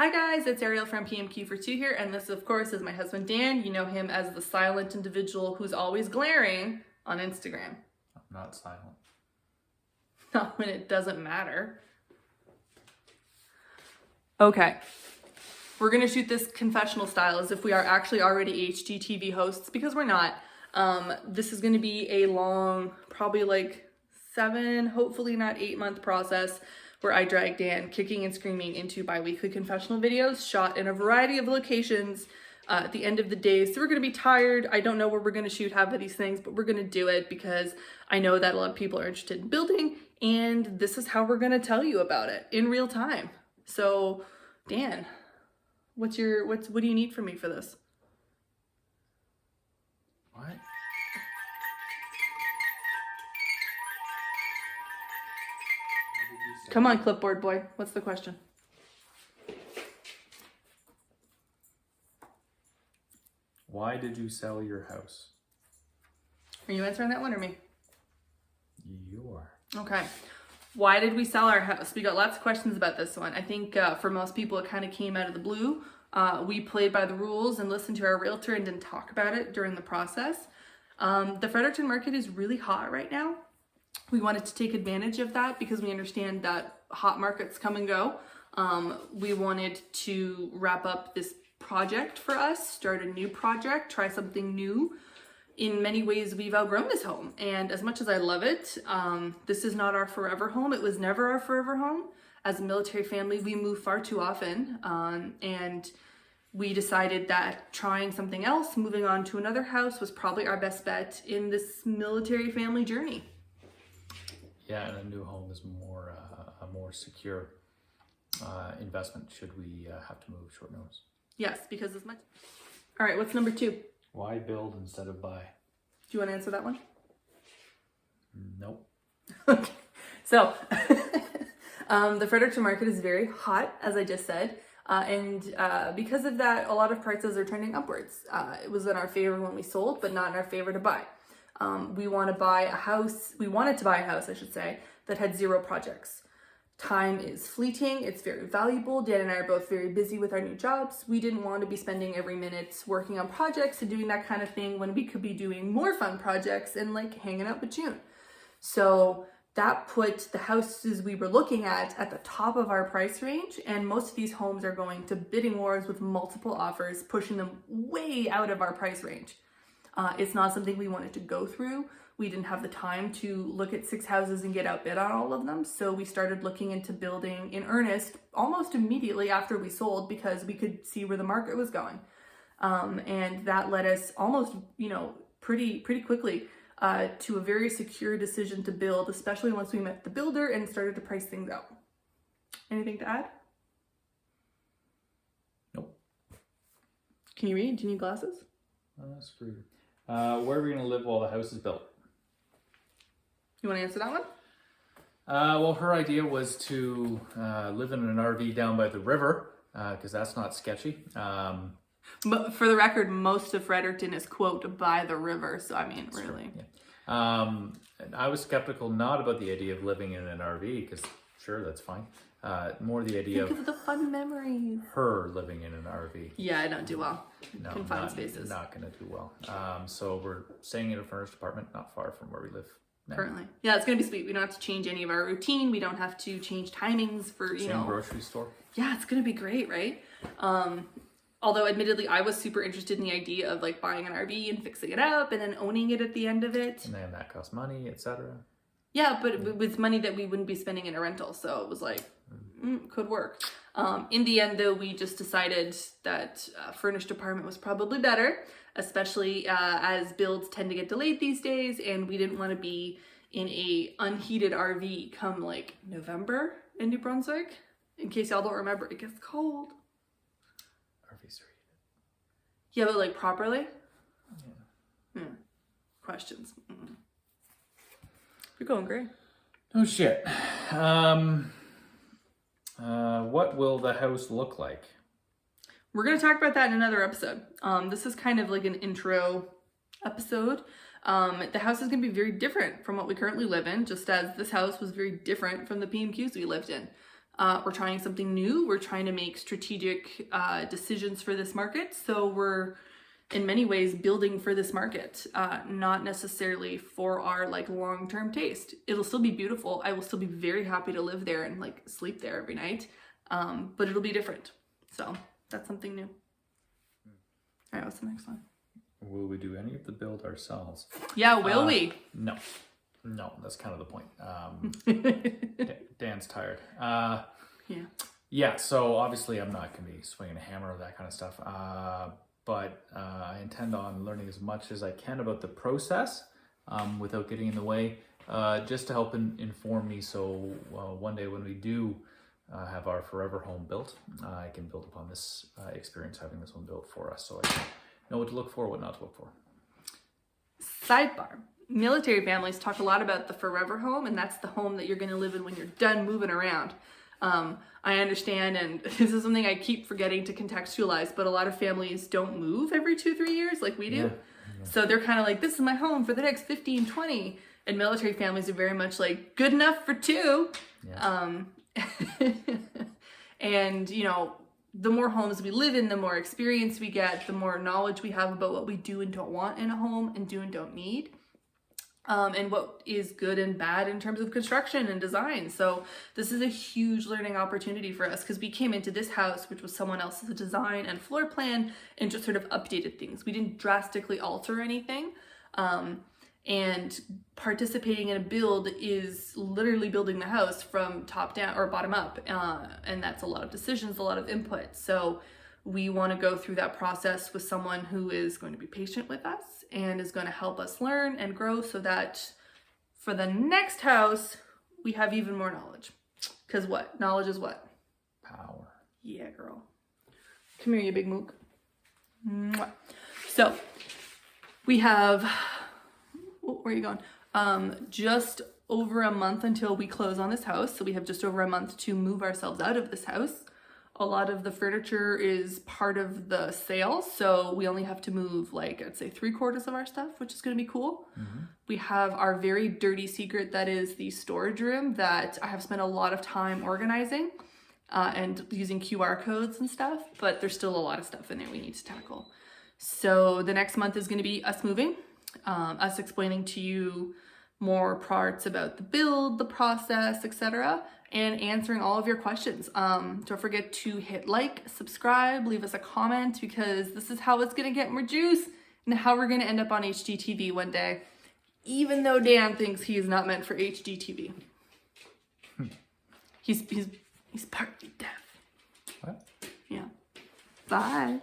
Hi guys, it's Ariel from PMQ for Two here, and this of course is my husband Dan. You know him as the silent individual who's always glaring on Instagram. I'm not silent. Not when it doesn't matter. Okay, we're gonna shoot this confessional style as if we are actually already HGTV hosts, because we're not. This is gonna be a long, probably like 7, hopefully not 8-month process where I drag Dan kicking and screaming into bi-weekly confessional videos shot in a variety of locations at the end of the day. So we're gonna be tired. I don't know where we're gonna shoot half of these things, but we're gonna do it because I know that a lot of people are interested in building, and this is how we're gonna tell you about it in real time. So Dan, what do you need from me for this? What? Come on, clipboard boy. What's the question? Why did you sell your house? Are you answering that one or me? You are. Okay. Why did we sell our house? We got lots of questions about this one. I think for most people, it kind of came out of the blue. We played by the rules and listened to our realtor and didn't talk about it during the process. The Fredericton market is really hot right now. We wanted to take advantage of that because we understand that hot markets come and go. We wanted to wrap up this project for us, start a new project, try something new. In many ways, we've outgrown this home. And as much as I love it, this is not our forever home. It was never our forever home. As a military family, we move far too often. And we decided that trying something else, moving on to another house, was probably our best bet in this military family journey. Yeah, and a new home is more a more secure investment should we have to move short notice. Yes, because as much. All right, what's number 2? Why build instead of buy? Do you want to answer that one? Nope. Okay. So, the Fredericton market is very hot, as I just said. And because of that, a lot of prices are trending upwards. It was in our favor when we sold, but not in our favor to buy. We wanted to buy a house, I should say, that had 0 projects. Time is fleeting, it's very valuable. Dan and I are both very busy with our new jobs. We didn't want to be spending every minute working on projects and doing that kind of thing when we could be doing more fun projects and like hanging out with June. So that put the houses we were looking at the top of our price range, and most of these homes are going to bidding wars with multiple offers, pushing them way out of our price range. It's not something we wanted to go through. We didn't have the time to look at 6 houses and get outbid on all of them. So we started looking into building in earnest almost immediately after we sold because we could see where the market was going. And that led us almost, pretty quickly to a very secure decision to build, especially once we met the builder and started to price things out. Anything to add? Nope. Can you read? Do you need glasses? Screw. Where are we going to live while the house is built? You want to answer that one? Well, her idea was to live in an RV down by the river, because that's not sketchy. But for the record, most of Fredericton is, quote, by the river. So, I mean, That's really. true, yeah. And I was skeptical not about the idea of living in an RV, because sure, that's fine. More the idea Think of the fun memories. her living in an RV. Yeah, I don't do well. No, Confined spaces. Not going to do well. So we're staying in a furnished apartment not far from where we live now. Currently. Yeah, it's going to be sweet. We don't have to change any of our routine. We don't have to change timings for, Same grocery store. Yeah, it's going to be great, right? Although admittedly, I was super interested in the idea of like buying an RV and fixing it up and then owning it at the end of it. And then that costs money, etc. Yeah, but with money that we wouldn't be spending in a rental. So it was like, could work. In the end, though, we just decided that furnished apartment was probably better, especially as builds tend to get delayed these days. And we didn't want to be in a unheated RV come like November in New Brunswick. In case y'all don't remember, it gets cold. RVs are heated. Yeah, but like properly? Yeah. Questions. You're going great. Oh shit. What will the house look like? We're going to talk about that in another episode. This is kind of like an intro episode. The house is going to be very different from what we currently live in, just as this house was very different from the PMQs we lived in. We're trying something new. We're trying to make strategic decisions for this market. So we're in many ways building for this market, not necessarily for our like long-term taste. It'll still be beautiful. I will still be very happy to live there and like sleep there every night. But it'll be different. So that's something new. All right, what's the next one? Will we do any of the build ourselves? Yeah, will we? No, that's kind of the point. Dan's tired. Yeah, so obviously I'm not going to be swinging a hammer or that kind of stuff. But I intend on learning as much as I can about the process without getting in the way, just to help inform me. So one day when we do have our forever home built, I can build upon this experience having this one built for us, so I can know what to look for, what not to look for. Sidebar. Military families talk a lot about the forever home, and that's the home that you're going to live in when you're done moving around. I understand, and this is something I keep forgetting to contextualize, but a lot of families don't move every 2-3 years like we do. Yeah. So they're kind of like, this is my home for the next 15, 20. And military families are very much like, good enough for 2. Yeah. And, you know, the more homes we live in, the more experience we get, the more knowledge we have about what we do and don't want in a home and do and don't need. And what is good and bad in terms of construction and design. So this is a huge learning opportunity for us because we came into this house, which was someone else's design and floor plan, and just sort of updated things. We didn't drastically alter anything. And participating in a build is literally building the house from top down or bottom up. And that's a lot of decisions, a lot of input. So we want to go through that process with someone who is going to be patient with us and is going to help us learn and grow so that for the next house, we have even more knowledge. Because what? Knowledge is what? Power. Yeah, girl. Come here, you big mook. Mwah. So we have, where are you going? Just over a month until we close on this house. So we have just over a month to move ourselves out of this house. A lot of the furniture is part of the sale, so we only have to move like, I'd say 3/4 of our stuff, which is going to be cool. Mm-hmm. We have our very dirty secret that is the storage room that I have spent a lot of time organizing and using QR codes and stuff, but there's still a lot of stuff in there we need to tackle. So the next month is going to be us moving, us explaining to you more parts about the build, the process, etc., and answering all of your questions. Don't forget to hit like, subscribe, leave us a comment, because this is how it's gonna get more juice and how we're gonna end up on HGTV one day, even though Dan thinks he is not meant for HGTV. He's partly deaf. What? Yeah. Bye.